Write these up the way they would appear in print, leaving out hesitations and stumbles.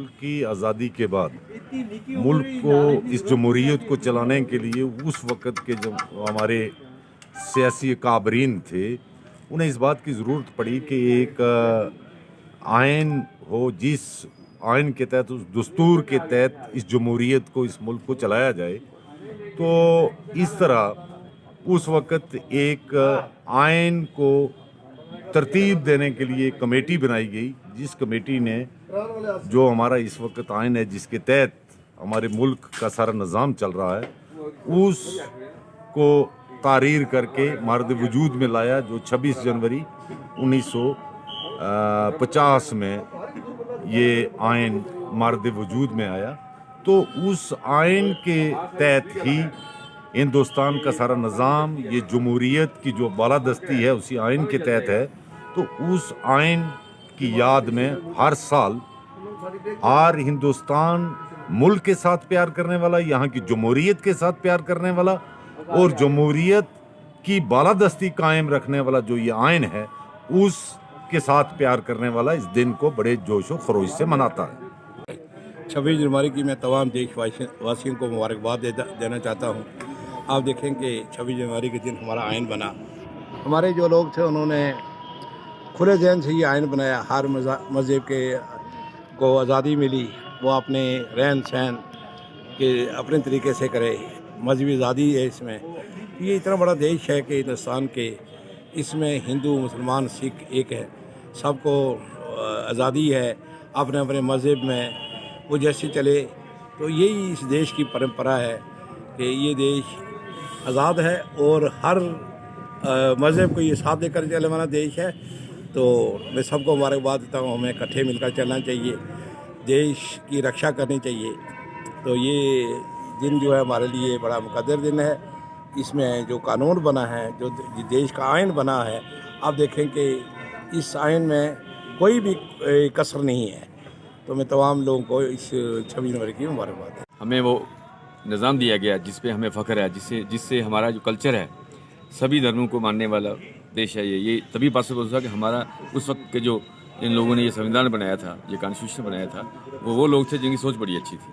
मुल्क की आज़ादी के बाद मुल्क को इस जमहूरियत को चलाने के लिए उस वक़्त के जो हमारे सियासी काबरीन थे उन्हें इस बात की ज़रूरत पड़ी कि एक आइन हो, जिस आइन के तहत, उस दस्तूर के तहत इस जमहूरियत को, इस मुल्क को चलाया जाए। तो इस तरह उस वक़्त एक आइन को तरतीब देने के लिए एक कमेटी बनाई गई, जिस कमेटी ने जो हमारा इस वक्त आइन है, जिसके तहत हमारे मुल्क का सारा निज़ाम चल रहा है, उसको तारीर करके मर्द वजूद में लाया, जो 26 जनवरी 1950 में ये आइन मर्द वजूद में आया। तो उस आइन के तहत ही हिंदुस्तान का सारा निज़ाम, ये जमहूरियत की जो बालादस्ती है उसी आइन के तहत है। तो उस आइन की याद में हर साल हर हिंदुस्तान मुल्क के साथ प्यार करने वाला, यहाँ की जमहूरियत के साथ प्यार करने वाला और जमहूरियत की बालादस्ती कायम रखने वाला जो ये आइन है, उसके साथ प्यार करने वाला इस दिन को बड़े जोश व खरोश से मनाता है। 26 जनवरी की मैं तमाम देशवासियों को मुबारकबाद देना चाहता हूँ। आप देखें कि 26 जनवरी के दिन हमारा आइन बना। हमारे जो लोग थे उन्होंने खुले जहन से ये आइन बनाया। हर मज़हब के को आज़ादी मिली, वो अपने रहन सहन के अपने तरीके से करे। मजहबी आज़ादी है इसमें। ये इतना बड़ा देश है कि हिंदुस्तान के, इसमें हिंदू मुसलमान सिख एक है, सबको आज़ादी है अपने अपने मज़हब में वो जैसे चले। तो यही इस देश की परंपरा है कि ये देश आज़ाद है और हर मज़हब को ये साथ लेकर चलने वाला देश है। तो मैं सबको मुबारकबाद देता हूँ। हमें इकट्ठे मिलकर चलना चाहिए, देश की रक्षा करनी चाहिए। तो ये दिन जो है हमारे लिए बड़ा मुकद्दर दिन है। इसमें जो कानून बना है, जो देश का आइन बना है, आप देखें कि इस आइन में कोई भी कसर नहीं है। तो मैं तमाम लोगों को इस 26 जनवरी की मुबारकबाद है। हमें वो निज़ाम दिया गया जिस पे हमें फ़ख्र है, जिससे हमारा जो कल्चर है, सभी धर्मों को मानने वाला देश है ये तभी पॉसिबल हुआ कि हमारा उस वक्त के जो इन लोगों ने ये संविधान बनाया था, ये कॉन्स्टिट्यूशन बनाया था, वो लोग थे जिनकी सोच बड़ी अच्छी थी।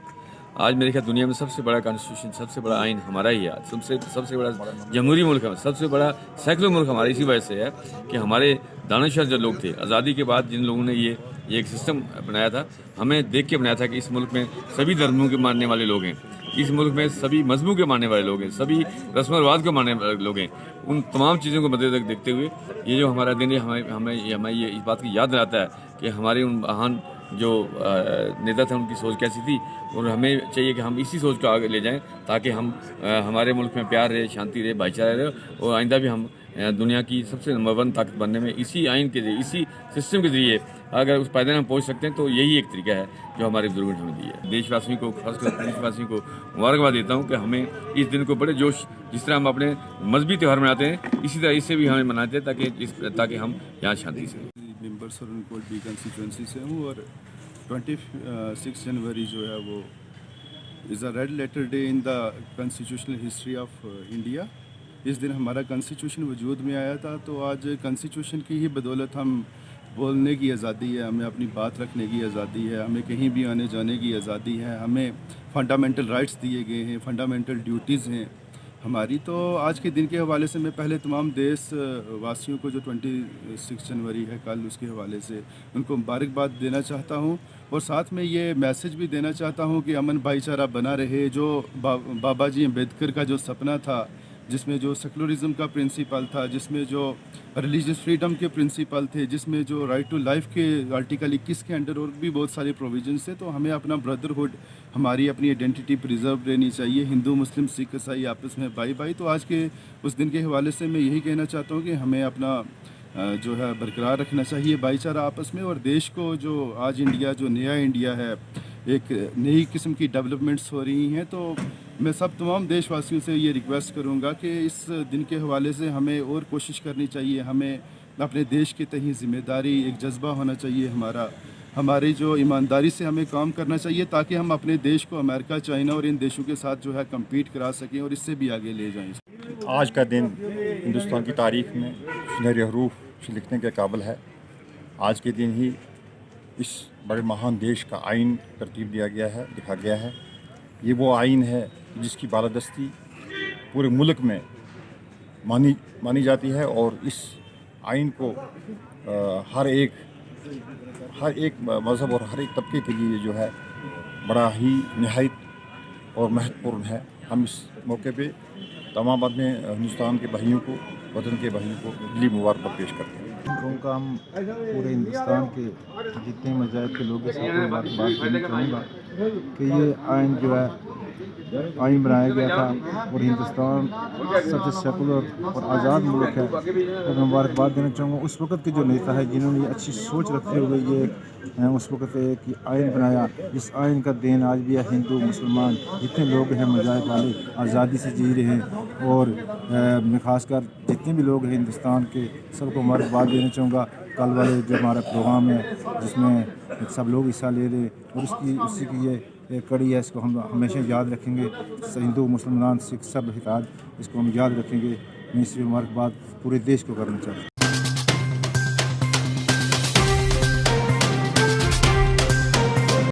आज मेरे ख्याल दुनिया में सबसे बड़ा कॉन्स्टिट्यूशन, सबसे बड़ा आइन हमारा ही है। सबसे बड़ा जमहूरी मुल्क है, सबसे बड़ा सेकुलर मुल्क हमारा इसी वजह से है कि हमारे दानिशवर जो लोग थे आज़ादी के बाद, जिन लोगों ने ये एक सिस्टम बनाया था, हमें देख के बनाया था कि इस मुल्क में सभी धर्मों के मानने वाले लोग हैं, इस मुल्क में सभी मजहबों के मानने वाले लोग हैं, सभी रस्म व रिवाज के मानने वाले लोग हैं। उन तमाम चीज़ों को मद्देनजर देखते हुए ये जो हमारा दिन है, हमें ये इस बात की याद दिलाता है कि हमारे उन महान जो नेता थे उनकी सोच कैसी थी, और हमें चाहिए कि हम इसी सोच को आगे ले जाएं ताकि हम हमारे मुल्क में प्यार रहे, शांति रहे, भाईचारा रहे, और आइंदा भी हम दुनिया की सबसे नंबर 1 ताकत बनने में इसी आइन के जरिए, इसी सिस्टम के जरिए अगर उस पायदान में पहुंच सकते हैं तो यही एक तरीका है जो हमारे बुजुर्गों ने हमें दी है। देशवासियों को, खासकर देशवासियों को मुबारकबाद देता हूं कि हमें इस दिन को बड़े जोश, जिस तरह हम अपने मजहबी त्यौहार मनाते हैं, इसी तरह इससे भी हमें मनाते हैं ताकि हम यहाँ शांति से मेंबर सरनकोट बी कंस्टिट्यूंसी से हूँ। और 26 जनवरी जो है वो is a red letter day in the constitutional history of India. इस दिन हमारा कॉन्स्टिट्यूशन वजूद में आया था। तो आज कॉन्स्टिट्यूशन की ही बदौलत हम बोलने की आज़ादी है, हमें अपनी बात रखने की आज़ादी है, हमें कहीं भी आने जाने की आज़ादी है, हमें फंडामेंटल राइट्स दिए गए हैं, फंडामेंटल ड्यूटीज़ हैं हमारी। तो आज के दिन के हवाले से मैं पहले तमाम देश वासियों को जो 26 जनवरी है कल, उसके हवाले से उनको मुबारकबाद देना चाहता हूँ। और साथ में ये मैसेज भी देना चाहता हूँ कि अमन भाईचारा बना रहे। जो बाबा जी अम्बेडकर का जो सपना था, जिसमें जो सेकुलरिज्म का प्रिंसिपल था, जिसमें जो रिलीजियस फ्रीडम के प्रिंसिपल थे, जिसमें जो राइट टू लाइफ के आर्टिकल 21 के अंडर और भी बहुत सारे प्रोविजंस थे। तो हमें अपना ब्रदरहुड, हमारी अपनी आइडेंटिटी प्रिजर्व रहनी चाहिए। हिंदू मुस्लिम सिख ईसाई आपस में भाई भाई। तो आज के उस दिन के हवाले से मैं यही कहना चाहता हूँ कि हमें अपना जो है बरकरार रखना चाहिए भाईचारा आपस में। और देश को जो आज इंडिया, जो नया इंडिया है, एक नई किस्म की डेवलपमेंट्स हो रही हैं। तो मैं सब तमाम देशवासियों से ये रिक्वेस्ट करूँगा कि इस दिन के हवाले से हमें और कोशिश करनी चाहिए। हमें अपने देश के तहीं ज़िम्मेदारी, एक जज्बा होना चाहिए हमारी जो ईमानदारी से हमें काम करना चाहिए, ताकि हम अपने देश को अमेरिका, चाइना और इन देशों के साथ जो है कम्पीट करा सकें और इससे भी आगे ले जाएँ। आज का दिन हिंदुस्तान की तारीख़ में सुनहरे हरूफ से लिखने के काबिल है। आज के दिन ही इस बड़े महान देश का आइन तरतीब दिया गया है, लिखा गया है। ये वो आइन है जिसकी बालादस्ती पूरे मुल्क में मानी जाती है और इस आइन को हर एक मज़हब और हर एक तबके के लिए जो है बड़ा ही निहायत और महत्वपूर्ण है। हम इस मौके पे तमाम आदमी हिंदुस्तान के भाइयों को, वतन के भाइयों को दिली मुबारकबाद पेश करते हैं। कहूँगा हम पूरे हिंदुस्तान के जितने मज़ाहब के लोग हैं सबको मुबारकबाद देना चाहूँगा कि ये आइन जो है आइन बनाया गया था और हिंदुस्तान सबसे सेकुलर और आज़ाद मुल्क है। और मुबारकबाद देना चाहूँगा उस वक़्त के जो नेता है जिन्होंने ये अच्छी सोच रखते हुए ये उस वक़्त एक आइन बनाया। इस आइन का देन आज भी है हिंदू मुसलमान जितने लोग हैं मज़ाहब वाले आज़ादी से जी रहे हैं। और मैं ख़ासकर जितने भी लोग हैं हिंदुस्तान के सबको मुबारकबाद देना चाहूँगा। कल वाले जो हमारा प्रोग्राम है जिसमें सब लोग हिस्सा ले रहे और उसी की ये कड़ी है, इसको हम हमेशा याद रखेंगे। हिंदू मुसलमान सिख सब हिताज इसको हम याद रखेंगे। मैं इसलिए मुबारकबाद पूरे देश को करना चाहता हूँ।